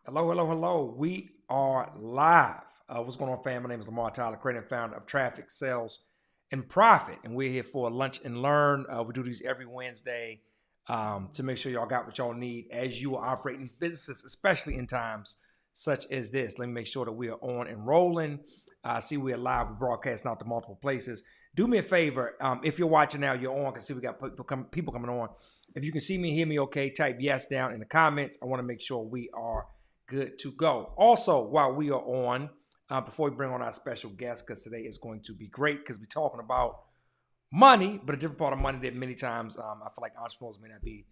Hello, hello, hello. We are live. What's going on, fam? My name is Lamar Tyler, creator and founder of Traffic, Sales, and Profit. And we're here for lunch and learn. We do these every Wednesday to make sure y'all got what y'all need as you are operating these businesses, especially in times such as this. Let me make sure that we are on and rolling. See, we are live. We're broadcasting out to multiple places. Do me a favor. If you're watching now, you're on. Because see, we got people coming on. If you can see me, hear me okay, type yes down in the comments. I want to make sure we are good to go. Also, while we are on, before we bring on our special guest, because today is going to be great, because we're talking about money, but a different part of money that many times I feel like entrepreneurs may not be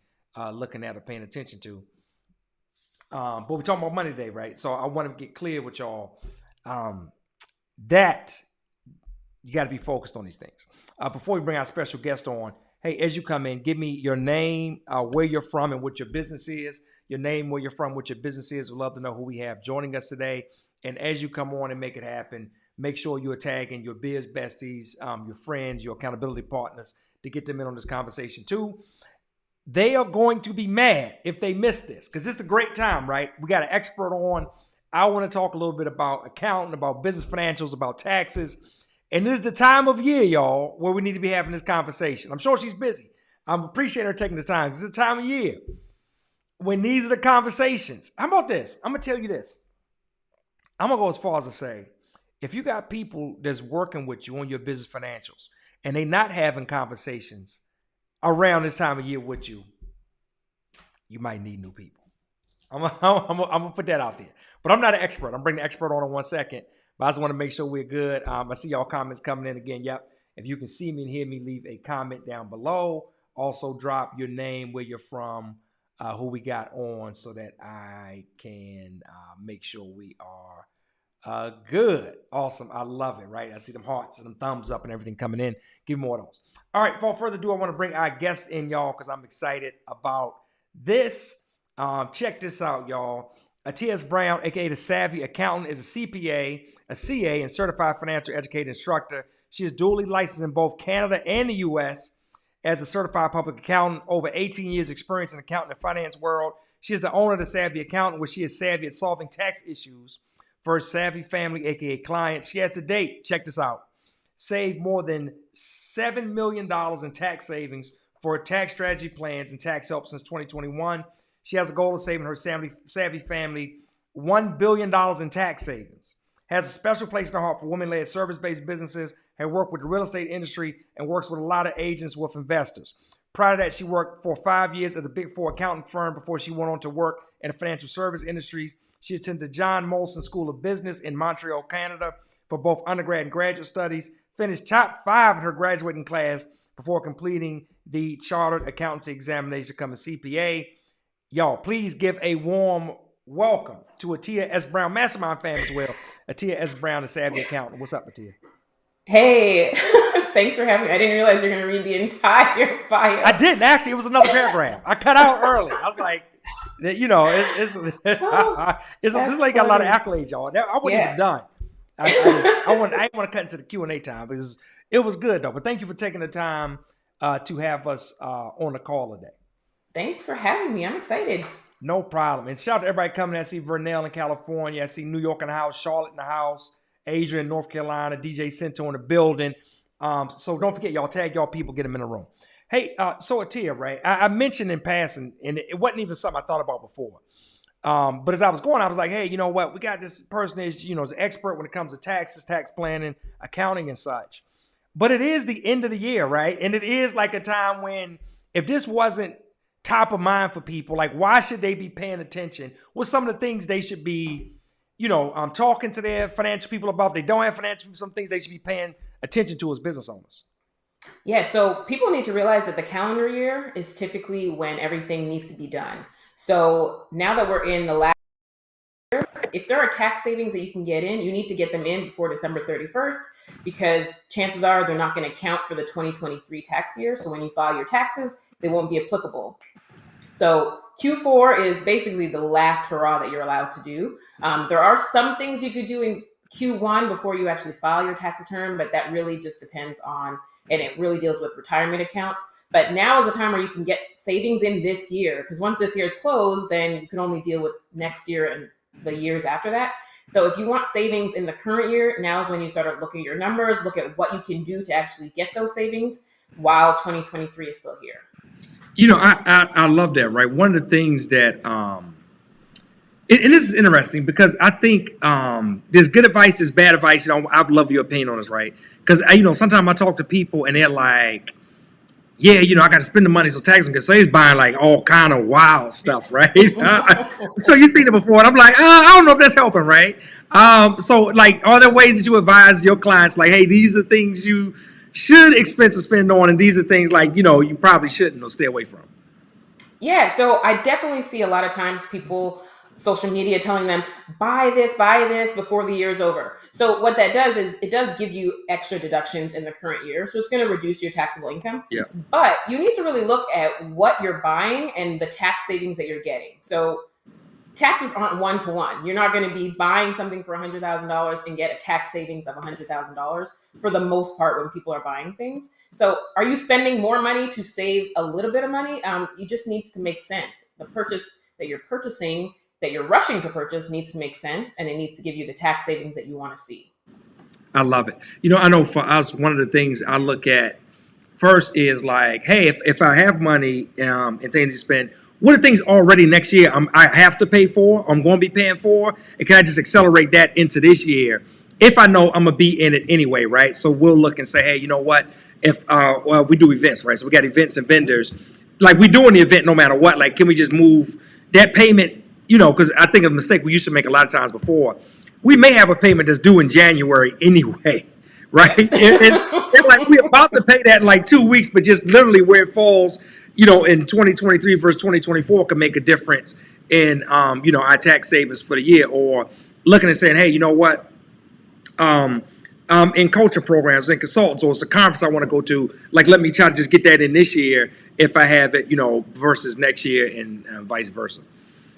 looking at or paying attention to. But we're talking about money today, right? So I want to get clear with y'all that you got to be focused on these things. Before we bring our special guest on, hey, as you come in, give me your name, where you're from, and what your business is. Your name, where you're from, what your business is. We'd love to know who we have joining us today. And as you come on and make it happen, make sure you're tagging your biz besties, your friends, your accountability partners to get them in on this conversation too. They are going to be mad if they miss this, because this is a great time, right? We got an expert on. I want to talk a little bit about accounting, about business financials, about taxes. And this is the time of year, y'all, where we need to be having this conversation. I'm sure she's busy. I appreciate her taking this time, because it's the time of year when these are the conversations. How about this? I'm going to tell you this. I'm going to go as far as to say, if you got people that's working with you on your business financials and they not having conversations around this time of year with you, you might need new people. I'm going to put that out there. But I'm not an expert. I'm bringing the expert on in 1 second. But I just want to make sure we're good. I see y'all comments coming in again. Yep. If you can see me and hear me, leave a comment down below. Also drop your name, where you're from, who we got on, so that I can make sure we are good. Awesome. I love it, right? I see them hearts and them thumbs up and everything coming in. Give me more of those. All right, without further ado, I want to bring our guest in, y'all, because I'm excited about this. Check this out, y'all. Atiya Brown, aka the Savvy Accountant, is a CPA, a CA, and certified financial educator instructor. She is duly licensed in both Canada and the U.S. as a certified public accountant, over 18 years experience in the accounting and finance world. She is the owner of the Savvy Accountant, where she is savvy at solving tax issues for her savvy family, aka clients. She has to date, check this out, saved more than $7 million in tax savings for her tax strategy plans and tax help since 2021. She has a goal of saving her savvy family $1 billion in tax savings. Has a special place in her heart for women-led service-based businesses, has worked with the real estate industry, and works with a lot of agents with investors. Prior to that, she worked for 5 years at a Big Four accounting firm before she went on to work in the financial service industries. She attended the John Molson School of Business in Montreal, Canada, for both undergrad and graduate studies. Finished top 5 in her graduating class before completing the Chartered Accountancy examination to become a CPA. Y'all, please give a warm welcome to Atiya S. Brown, Mastermind fam as well. Atiya S. Brown, the Savvy Accountant. What's up, Atiya? Hey, thanks for having me. I didn't realize you're going to read the entire bio. I didn't actually. It was another paragraph. I cut out early. I was like, it's Oh, this that's lady got a lot of funny. accolades, y'all. I wasn't even Yeah. done. I didn't want to cut into the Q&A time, because it was good though. But thank you for taking the time to have us on the call today. Thanks for having me. I'm excited. No problem. And shout out to everybody coming. I see Vernell in California. I see New York in the house, Charlotte in the house, Adrian in North Carolina, DJ Cento in the building. So don't forget, y'all, tag y'all people, get them in the room. Hey, so Atiya, right? I mentioned in passing, and it wasn't even something I thought about before. But as I was going, I was like, hey, you know what? We got this person is an expert when it comes to taxes, tax planning, accounting, and such. But it is the end of the year, right? And it is like a time when, if this wasn't top of mind for people, like, why should they be paying attention? What's some of the things they should be, talking to their financial people about? If they don't have financial people, some things they should be paying attention to as business owners. Yeah, so people need to realize that the calendar year is typically when everything needs to be done. So now that we're in the last, if there are tax savings that you can get in, you need to get them in before December 31st, because chances are they're not going to count for the 2023 tax year. So when you file your taxes, they won't be applicable. So Q4 is basically the last hurrah that you're allowed to do. There are some things you could do in Q1 before you actually file your tax return, but that really just depends on, and it really deals with retirement accounts. But now is the time where you can get savings in this year, because once this year is closed, then you can only deal with next year and the years after that. So if you want savings in the current year, now is when you start looking at your numbers, look at what you can do to actually get those savings while 2023 is still here. I love that. Right. One of the things that and this is interesting because I think there's good advice, there's bad advice. I'd love your opinion on this, right? Because sometimes I talk to people and they're like, yeah, I got to spend the money so tax them. So he's buying like all kind of wild stuff, right? So you've seen it before, and I'm like, I don't know if that's helping, right? So like, are there ways that you advise your clients, like, hey, these are things you should expense to spend on, and these are things like you probably shouldn't or stay away from. Yeah, so I definitely see a lot of times people, social media telling them, buy this before the year's over. So what that does is it does give you extra deductions in the current year. So it's going to reduce your taxable income. Yeah, But you need to really look at what you're buying and the tax savings that you're getting. So taxes aren't one to one. You're not going to be buying something for $100,000 and get a tax savings of $100,000 for the most part when people are buying things. So, are you spending more money to save a little bit of money? You just needs to make sense. The purchase that you're purchasing, that you're rushing to purchase, needs to make sense, and it needs to give you the tax savings that you want to see. I love it. I know for us, one of the things I look at first is like, hey, if I have money and things to spend, what are things already next year I have to pay for, I'm going to be paying for, and can I just accelerate that into this year if I know I'm going to be in it anyway, right? So we'll look and say, hey, you know what? If we do events, right? So we got events and vendors. Like we doing the event no matter what. Like, can we just move that payment, because I think a mistake we used to make a lot of times before. We may have a payment that's due in January anyway, right? And like we're about to pay that in like 2 weeks, but just literally where it falls, in 2023 versus 2024 can make a difference in, our tax savings for the year. Or looking and saying, hey, you know what? In culture programs and consultants, or it's a conference I want to go to, like, let me try to just get that in this year if I have it, versus next year and vice versa.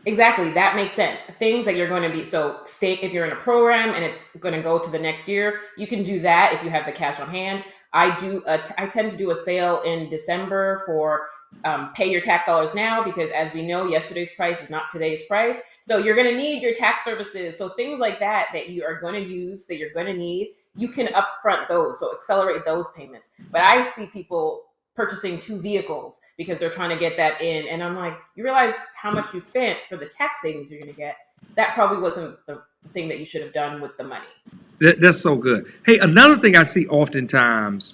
Exactly. That makes sense. Things that you're going to be, so stay, if you're in a program and it's going to go to the next year, you can do that if you have the cash on hand. I tend to do a sale in December for pay your tax dollars now, because as we know, yesterday's price is not today's price. So you're going to need your tax services. So things like that you are going to use, that you're going to need, you can upfront those. So accelerate those payments. But I see people purchasing 2 vehicles because they're trying to get that in. And I'm like, you realize how much you spent for the tax savings you're going to get. That probably wasn't the thing that you should have done with the money. That's so good. Hey, another thing I see oftentimes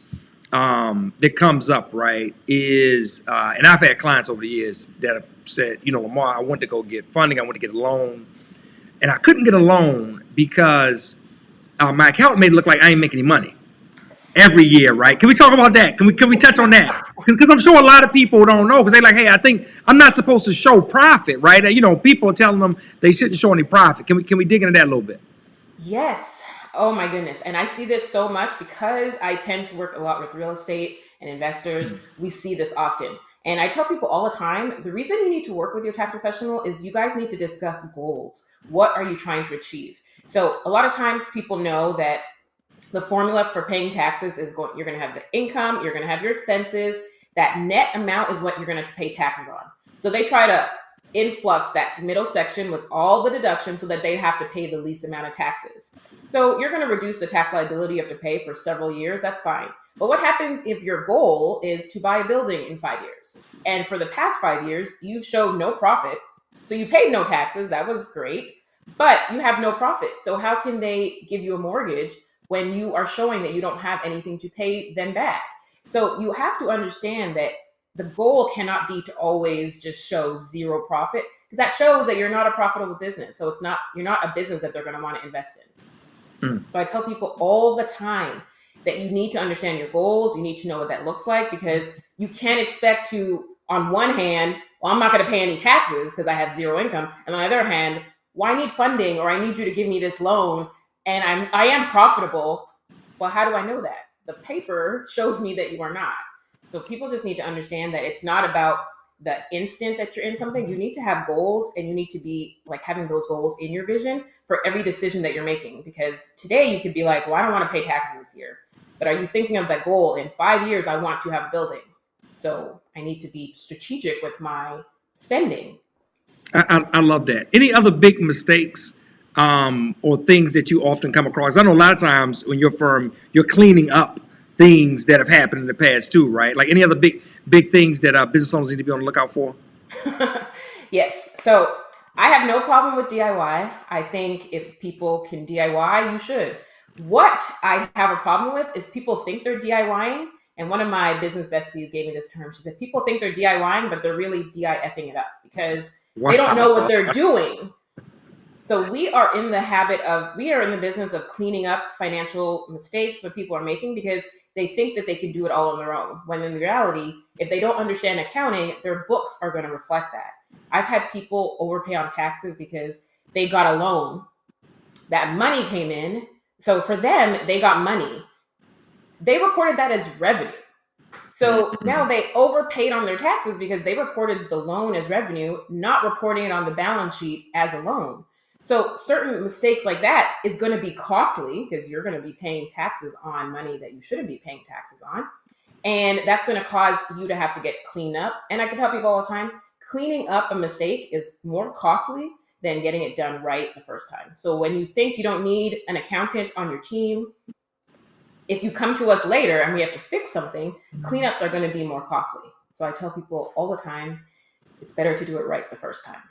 that comes up, right, is, and I've had clients over the years that have said, Lamar, I went to go get funding, I went to get a loan, and I couldn't get a loan because my accountant made it look like I ain't making any money every year, right? Can we talk about that? Can we touch on that? Because I'm sure a lot of people don't know, because they're like, hey, I think I'm not supposed to show profit, right? People are telling them they shouldn't show any profit. Can we dig into that a little bit? Yes. Oh my goodness. And I see this so much because I tend to work a lot with real estate and investors. We see this often. And I tell people all the time, the reason you need to work with your tax professional is you guys need to discuss goals. What are you trying to achieve? So a lot of times people know that the formula for paying taxes is you're going to have the income, you're going to have your expenses. That net amount is what you're going to pay taxes on. So they try to influx that middle section with all the deductions so that they have to pay the least amount of taxes. So you're going to reduce the tax liability you have to pay for several years. That's fine. But what happens if your goal is to buy a building in 5 years? And for the past 5 years, you've showed no profit. So you paid no taxes. That was great. But you have no profit. So how can they give you a mortgage when you are showing that you don't have anything to pay them back? So you have to understand that the goal cannot be to always just show zero profit, because that shows that you're not a profitable business. So you're not a business that they're going to want to invest in. So I tell people all the time that you need to understand your goals. You need to know what that looks like, because you can't expect to, on one hand, well, I'm not going to pay any taxes because I have zero income. And on the other hand, well, I need funding, or I need you to give me this loan, and I am profitable. Well, how do I know that? The paper shows me that you are not. So people just need to understand that it's not about the instant that you're in something. You need to have goals, and you need to be like having those goals in your vision for every decision that you're making. Because today you could be like, well, I don't want to pay taxes this year. But are you thinking of that goal? In 5 years, I want to have a building. So I need to be strategic with my spending. I love that. Any other big mistakes or things that you often come across? I know a lot of times when your firm, you're cleaning up things that have happened in the past too, right? Like any other big things that business owners need to be on the lookout for? Yes. So I have no problem with DIY. I think if people can DIY, you should. What I have a problem with is people think they're DIYing. And one of my business besties gave me this term. She said, people think they're DIYing, but they're really DIFing it up because they don't know what Wow. they're doing. So we are in the business of cleaning up financial mistakes that people are making because they think that they can do it all on their own. When in reality, if they don't understand accounting, their books are going to reflect that. I've had people overpay on taxes because they got a loan. That money came in. So for them, they got money. They recorded that as revenue. So now they overpaid on their taxes because they reported the loan as revenue, not reporting it on the balance sheet as a loan. So certain mistakes like that is going to be costly because you're going to be paying taxes on money that you shouldn't be paying taxes on. And that's going to cause you to have to get cleaned up. And I can tell people all the time, cleaning up a mistake is more costly than getting it done right the first time. So when you think you don't need an accountant on your team, if you come to us later and we have to fix something, cleanups are going to be more costly. So I tell people all the time, it's better to do it right the first time.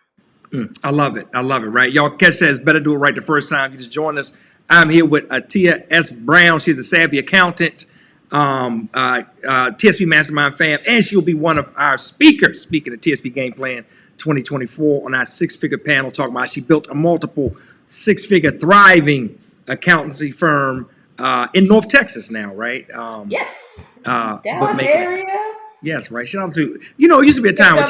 I love it. I love it. Right. Y'all catch that. It's better do it right the first time. You just join us. I'm here with Atiya S. Brown. She's a savvy accountant, TSP Mastermind fan, and she'll be one of our speakers, speaking of TSP Game Plan 2024 on our six-figure panel, talking about how she built a multiple six-figure thriving accountancy firm in North Texas now, right? Yes. But Dallas area. Yes, right. Shout out to it used to be a time with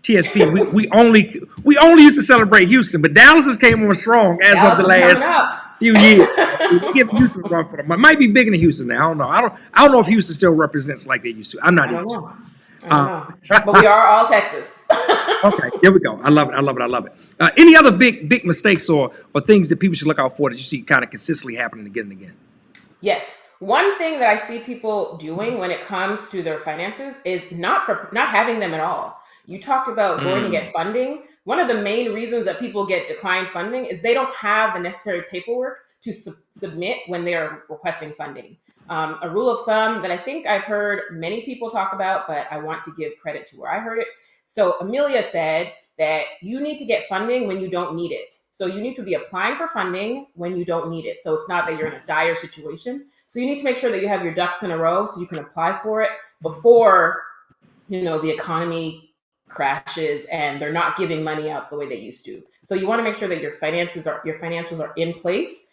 TSP. We only used to celebrate Houston, but Dallas has came on strong as Dallas of the last few years. We give Houston a run for the money. Might be bigger than Houston now. I don't know. I don't know if Houston still represents like they used to. I'm not even sure. I don't know. But we are all Texas. Okay, there we go. I love it. I love it. I love it. Any other big mistakes or things that people should look out for that you see kind of consistently happening again and again? Yes. One thing that I see people doing when it comes to their finances is not having them at all. You talked about going to get funding. One of the main reasons that people get declined funding is they don't have the necessary paperwork to submit when they are requesting funding. A rule of thumb that I think I've heard many people talk about, but I want to give credit to where I heard it. So Amelia said that you need to get funding when you don't need it. So you need to be applying for funding when you don't need it. So it's not that you're in a dire situation. So you need to make sure that you have your ducks in a row so you can apply for it before, the economy crashes and they're not giving money out the way they used to. So you want to make sure that your financials are in place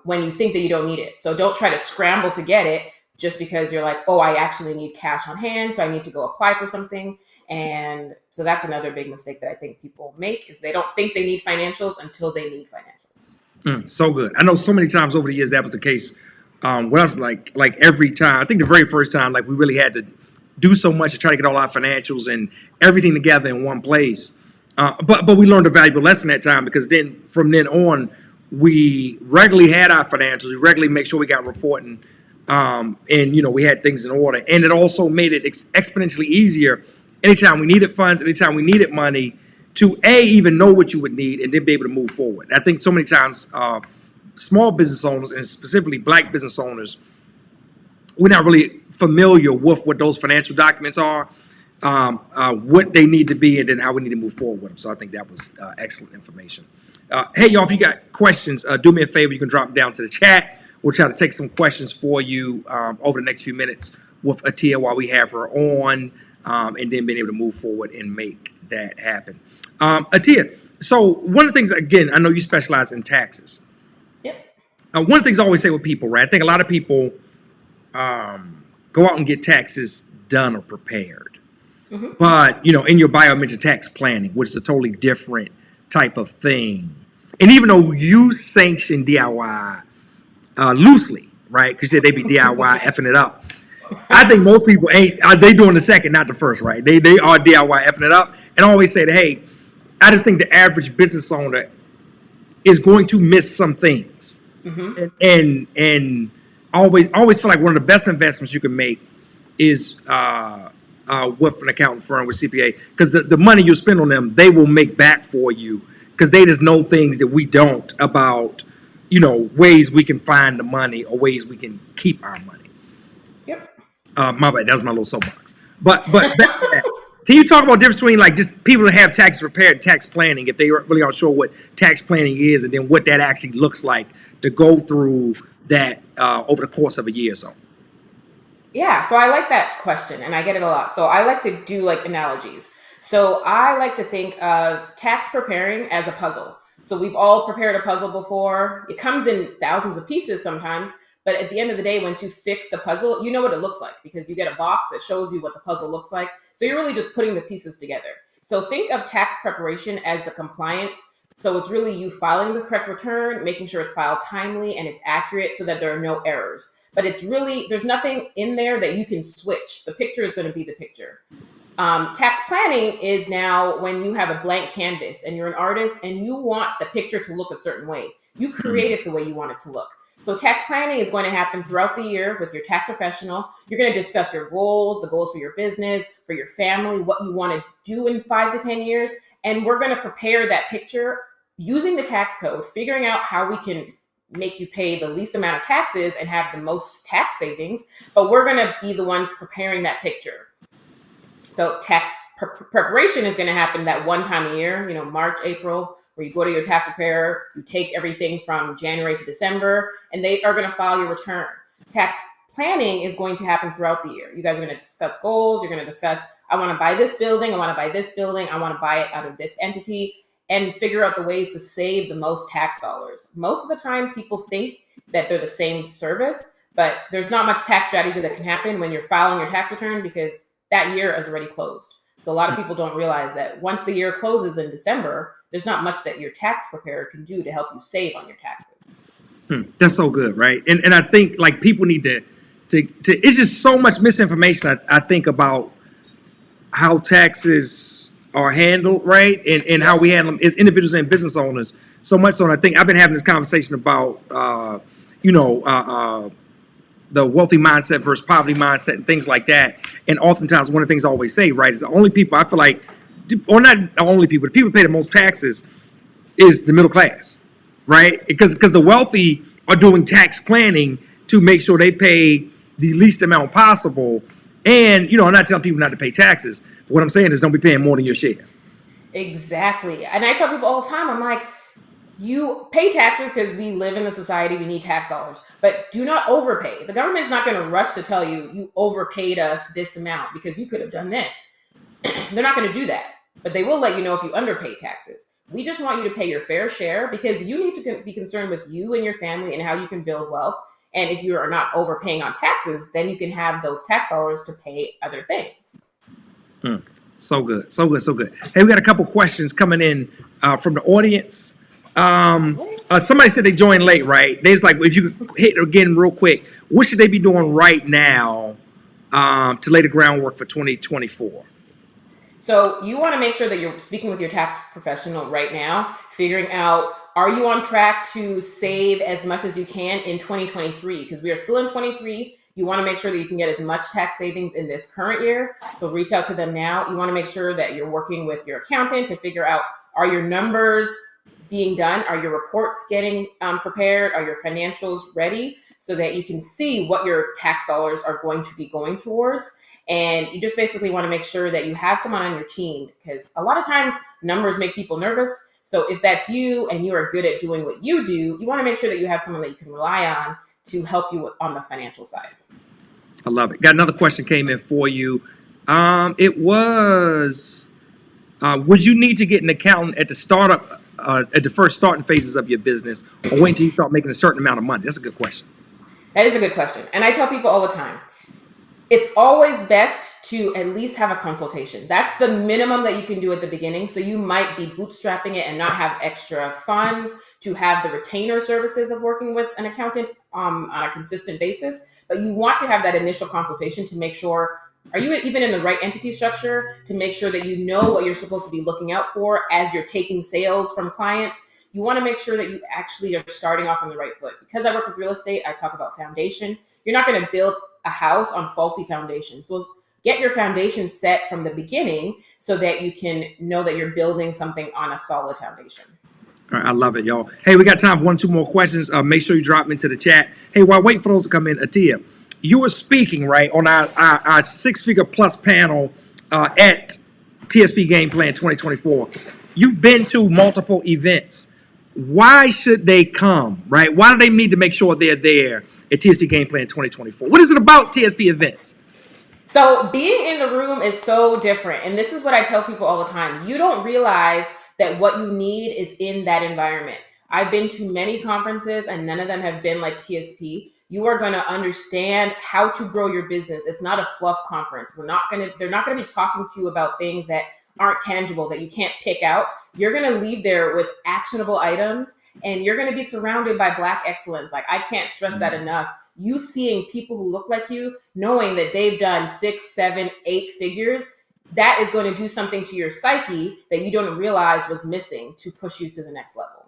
when you think that you don't need it. So don't try to scramble to get it just because you're like, oh, I actually need cash on hand, so I need to go apply for something. And so that's another big mistake that I think people make is they don't think they need financials until they need financials. So good. I know so many times over the years that was the case. With us, like every time, I think the very first time, like we really had to do so much to try to get all our financials and everything together in one place. But we learned a valuable lesson that time because then from then on, we regularly had our financials. We regularly make sure we got reporting, and we had things in order. And it also made it exponentially easier anytime we needed funds, anytime we needed money to even know what you would need and then be able to move forward. I think so many times small business owners and specifically Black business owners, we're not really familiar with what those financial documents are, what they need to be, and then how we need to move forward with them. So I think that was excellent information. Hey, y'all, if you got questions, do me a favor. You can drop them down to the chat. We'll try to take some questions for you over the next few minutes with Atiya while we have her on, and then being able to move forward and make that happen. Atiya, so one of the things, again, I know you specialize in taxes. One of the things I always say with people, right? I think a lot of people go out and get taxes done or prepared. Mm-hmm. But, in your bio, I mentioned tax planning, which is a totally different type of thing. And even though you sanction DIY loosely, right? Because you said they be DIY effing it up. I think most people they doing the second, not the first, right? They are DIY effing it up. And I always say that, hey, I just think the average business owner is going to miss some things. Mm-hmm. And always feel like one of the best investments you can make is with an accounting firm with CPA, because the money you spend on them, they will make back for you, because they just know things that we don't about, ways we can find the money or ways we can keep our money. Yep. My bad, that was my little soapbox. But back to that. Can you talk about the difference between like just people that have tax prepared and tax planning, if they really aren't sure what tax planning is, and then what that actually looks like to go through that over the course of a year or so? Yeah, so I like that question and I get it a lot. So I like to do like analogies. So I like to think of tax preparing as a puzzle. So we've all prepared a puzzle before. It comes in thousands of pieces sometimes, but at the end of the day, once you fix the puzzle, you know what it looks like because you get a box that shows you what the puzzle looks like. So you're really just putting the pieces together. So think of tax preparation as the compliance. So it's really you filing the correct return, making sure it's filed timely and it's accurate so that there are no errors. But it's really, there's nothing in there that you can switch. The picture is going to be the picture. Tax planning is now when you have a blank canvas and you're an artist and you want the picture to look a certain way. You create it the way you want it to look. So tax planning is going to happen throughout the year with your tax professional. You're going to discuss your goals, the goals for your business, for your family, what you want to do in 5 to 10 years. And we're going to prepare that picture using the tax code, figuring out how we can make you pay the least amount of taxes and have the most tax savings. But we're going to be the ones preparing that picture. So tax preparation is going to happen that one time a year, March, April, where you go to your tax preparer, you take everything from January to December, and they are going to file your return. Tax planning is going to happen throughout the year. You guys are going to discuss goals. You're going to discuss, I want to buy this building. I want to buy this building. I want to buy it out of this entity, and figure out the ways to save the most tax dollars. Most of the time, people think that they're the same service, but there's not much tax strategy that can happen when you're filing your tax return because that year is already closed. So a lot of people don't realize that once the year closes in December, there's not much that your tax preparer can do to help you save on your taxes. That's so good, right? And I think like people need to it's just so much misinformation I think about how taxes are handled, right? And how we handle them as individuals and business owners. So much so, and I think I've been having this conversation about, the wealthy mindset versus poverty mindset and things like that. And oftentimes, one of the things I always say, right, is the only people I feel like, or not the only people, the people who pay the most taxes is the middle class, right? Because the wealthy are doing tax planning to make sure they pay the least amount possible. And, I'm not telling people not to pay taxes. What I'm saying is don't be paying more than your share. Exactly. And I tell people all the time, I'm like, you pay taxes because we live in a society, we need tax dollars, but do not overpay. The government's not going to rush to tell you, you overpaid us this amount because you could have done this. They're not going to do that, but they will let you know if you underpay taxes. We just want you to pay your fair share because you need to be concerned with you and your family and how you can build wealth. And if you are not overpaying on taxes, then you can have those tax dollars to pay other things. So good, so good, so good. Hey, we got a couple questions coming in from the audience. Somebody said they joined late, right? They's like, if you could hit again real quick, what should they be doing right now to lay the groundwork for 2024? So you want to make sure that you're speaking with your tax professional right now, figuring out, are you on track to save as much as you can in 2023? Because we are still in 23. You want to make sure that you can get as much tax savings in this current year. So reach out to them now. You want to make sure that you're working with your accountant to figure out, are your numbers being done? Are your reports getting prepared? Are your financials ready so that you can see what your tax dollars are going to be going towards? And you just basically want to make sure that you have someone on your team because a lot of times numbers make people nervous. So if that's you and you are good at doing what you do, you want to make sure that you have someone that you can rely on to help you on the financial side. I love it. Got another question came in for you. It was, would you need to get an accountant at the startup, at the first starting phases of your business, or wait until you start making a certain amount of money? That's a good question. That is a good question. And I tell people all the time, it's always best to at least have a consultation. That's the minimum that you can do at the beginning. So you might be bootstrapping it and not have extra funds to have the retainer services of working with an accountant on a consistent basis. But you want to have that initial consultation to make sure, are you even in the right entity structure, to make sure that you know what you're supposed to be looking out for as you're taking sales from clients. You want to make sure that you actually are starting off on the right foot. Because I work with real estate, I talk about foundation. You're not going to build a house on faulty foundation. So get your foundation set from the beginning so that you can know that you're building something on a solid foundation. All right, I love it, y'all. Hey, we got time for 1, 2 more questions. Make sure you drop them into the chat. Hey, while waiting for those to come in, Atiya, you were speaking, right, on our six-figure plus panel at TSP Game Plan 2024. You've been to multiple events. Why should they come, right? Why do they need to make sure they're there at TSP Game Plan 2024? What is it about TSP events? So being in the room is so different. And this is what I tell people all the time. You don't realize that what you need is in that environment. I've been to many conferences and none of them have been like TSP. You are going to understand how to grow your business. It's not a fluff conference. They're not going to be talking to you about things that aren't tangible, that you can't pick out. You're going to leave there with actionable items, and you're going to be surrounded by Black excellence. Like, I can't stress that enough. You seeing people who look like you, knowing that they've done 6, 7, 8 figures, that is going to do something to your psyche that you don't realize was missing to push you to the next level.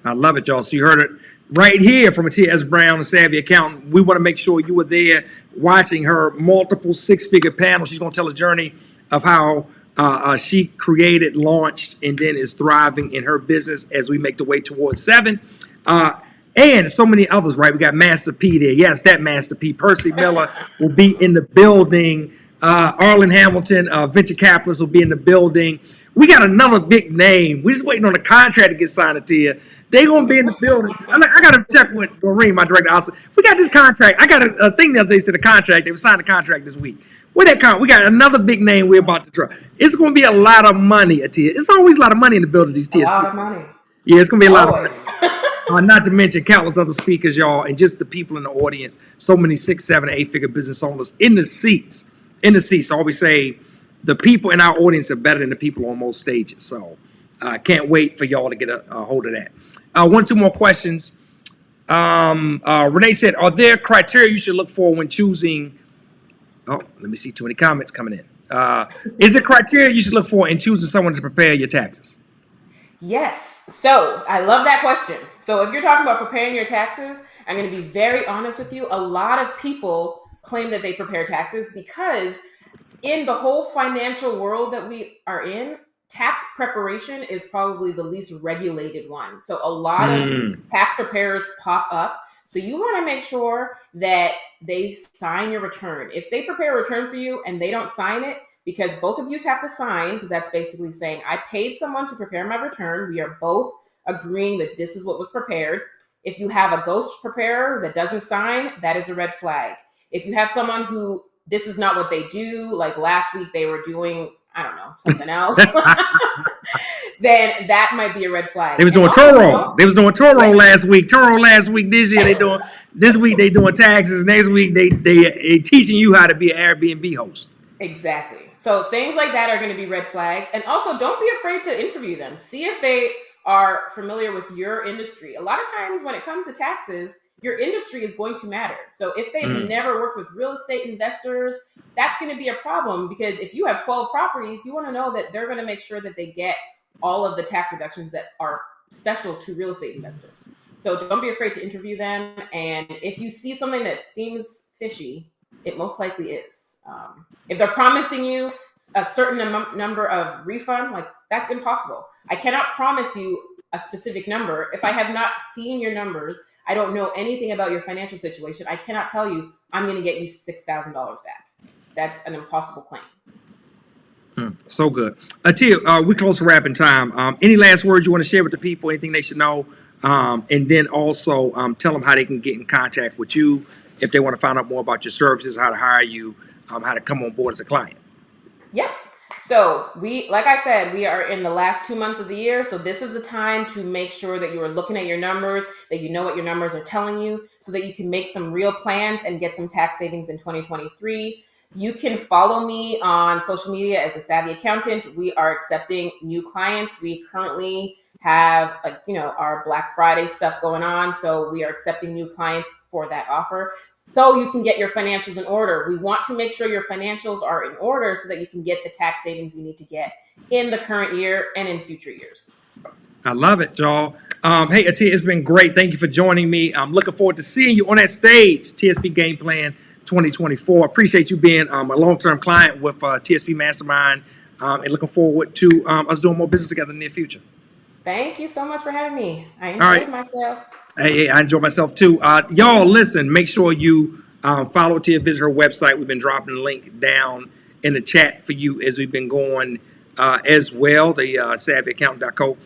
I love it, y'all. So you heard it right here from Atiya S. Brown, the Savvy Accountant. We want to make sure you were there watching her multiple six-figure panels. She's going to tell a journey of how she created, launched, and then is thriving in her business as we make the way towards 7. And so many others, right? We got Master P there. Yes, that Master P. Percy Miller will be in the building. Arlen Hamilton, venture capitalists, will be in the building. We got another big name. We're just waiting on the contract to get signed to you. They're going to be in the building. I got to check with Doreen, my director. I said, we got this contract. I got a thing the other day said the contract. They signed the contract this week. Where that count? We got another big name we're about to draw. It's going to be a lot of money, Atiya. It's always a lot of money in the building, these TSP. A lot of money. Yeah, it's going to be a lot Always. of money. Not to mention countless other speakers, y'all, and just the people in the audience. So many 6, 7, 8-figure business owners in the seats. In the seats. So I always say the people in our audience are better than the people on most stages. So I can't wait for y'all to get a hold of that. 1, 2 more questions. Renee said, are there criteria you should look for when choosing? Oh, let me see, too many comments coming in. Is it criteria you should look for in choosing someone to prepare your taxes? Yes. So I love that question. So if you're talking about preparing your taxes, I'm going to be very honest with you. A lot of people claim that they prepare taxes because in the whole financial world that we are in, tax preparation is probably the least regulated one. So a lot of tax preparers pop up. So you want to make sure that they sign your return. If they prepare a return for you and they don't sign it, because both of you have to sign, because that's basically saying, I paid someone to prepare my return. We are both agreeing that this is what was prepared. If you have a ghost preparer that doesn't sign, that is a red flag. If you have someone who this is not what they do, like last week they were doing, I don't know, something else, then that might be a red flag. They was doing Toro. They was doing Toro last week. Toro last week. This year they doing. This week they doing taxes. Next week they teaching you how to be an Airbnb host. Exactly. So things like that are going to be red flags. And also, don't be afraid to interview them. See if they are familiar with your industry. A lot of times when it comes to taxes, your industry is going to matter. So if they've never worked with real estate investors, that's going to be a problem, because if you have 12 properties, you want to know that they're going to make sure that they get all of the tax deductions that are special to real estate investors. So don't be afraid to interview them. And if you see something that seems fishy, it most likely is. If they're promising you a certain number of refund, like, that's impossible. I cannot promise you a specific number. If I have not seen your numbers, I don't know anything about your financial situation, I cannot tell you I'm going to get you $6,000 back. That's an impossible claim. So good. Atiya, we're close to wrapping time. Any last words you want to share with the people, anything they should know? And then also tell them how they can get in contact with you if they want to find out more about your services, how to hire you, how to come on board as a client. Yep. So like I said, we are in the last 2 months of the year. So this is the time to make sure that you are looking at your numbers, that you know what your numbers are telling you, so that you can make some real plans and get some tax savings in 2023. You can follow me on social media as a Savvy Accountant. We are accepting new clients. We currently have our Black Friday stuff going on. So we are accepting new clients for that offer, so you can get your financials in order. We want to make sure your financials are in order so that you can get the tax savings you need to get in the current year and in future years. I love it, y'all. Hey, Atiya, it's been great. Thank you for joining me. I'm looking forward to seeing you on that stage, TSP Game Plan 2024. Appreciate you being a long-term client with TSP Mastermind, and looking forward to us doing more business together in the near future. Thank you so much for having me. I All enjoyed right. myself. Hey, I enjoy myself too. Y'all, listen, make sure you follow Tia, visit her website. We've been dropping the link down in the chat for you as we've been going as well, the savvyaccountant.co.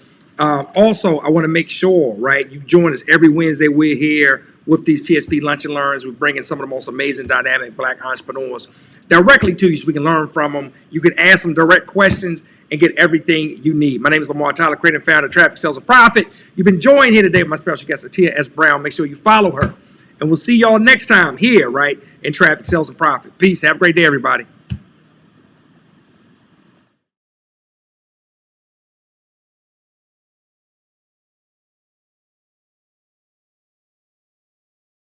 Also, I want to make sure, right, you join us every Wednesday. We're here with these TSP Lunch and Learns. We're bringing some of the most amazing, dynamic Black entrepreneurs directly to you so we can learn from them. You can ask them direct questions and get everything you need. My name is Lamar Tyler, creator and founder of Traffic Sales and Profit. You've been joined here today with my special guest, Atiya S. Brown. Make sure you follow her. And we'll see y'all next time here, right, in Traffic Sales and Profit. Peace. Have a great day, everybody.